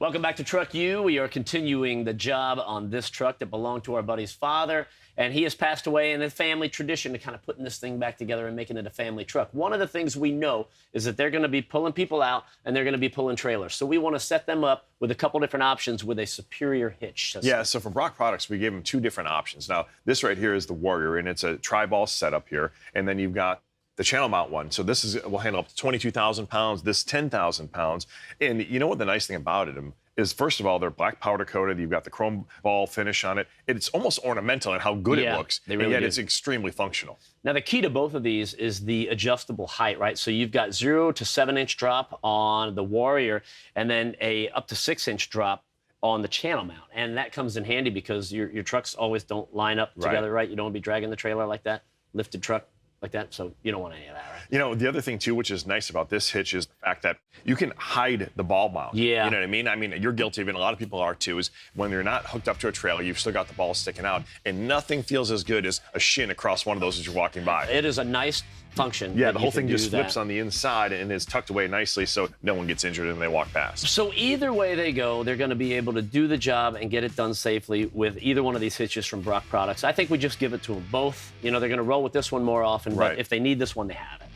Welcome back to Truck U. We are continuing the job on this truck that belonged to our buddy's father, and he has passed away, and the family tradition to kind of putting this thing back together and making it a family truck. One of the things we know is that they're going to be pulling people out, and they're going to be pulling trailers. So we want to set them up with a couple different options with a superior hitch system. Yeah, so for bROK products, we gave them two different options. Now, this right here is the Warrior, and it's a tri-ball setup here, and then you've got the channel mount one. So this will handle up to 22,000 pounds, this 10,000 pounds. And you know what the nice thing about it is, first of all, they're black powder coated. You've got the chrome ball finish on it. It's almost ornamental in how good it looks, and yet it's extremely functional. Now, the key to both of these is the adjustable height, right? So you've got 0 to 7-inch drop on the Warrior, and then a up to 6-inch drop on the channel mount. And that comes in handy because your trucks always don't line up together, right? You don't want to be dragging the trailer like that, lifted truck like that, so you don't want any of that, right? You know, the other thing, too, which is nice about this hitch is the fact that you can hide the ball mount. Yeah. You know what I mean? I mean, you're guilty of it, and a lot of people are, too, is when you're not hooked up to a trailer, you've still got the ball sticking out, and nothing feels as good as a shin across one of those as you're walking by. It is a nice function. Yeah, the whole thing just flips on the inside and is tucked away nicely so no one gets injured when they walk past. So either way they go, they're going to be able to do the job and get it done safely with either one of these hitches from bROK products. I think we just give it to them both. You know, they're going to roll with this one more often, but if they need this one, they have it.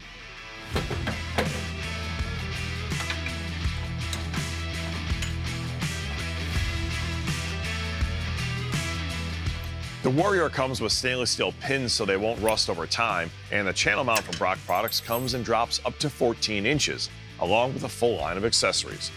The Warrior comes with stainless steel pins so they won't rust over time, and the channel mount from bROK products comes and drops up to 14 inches, along with a full line of accessories.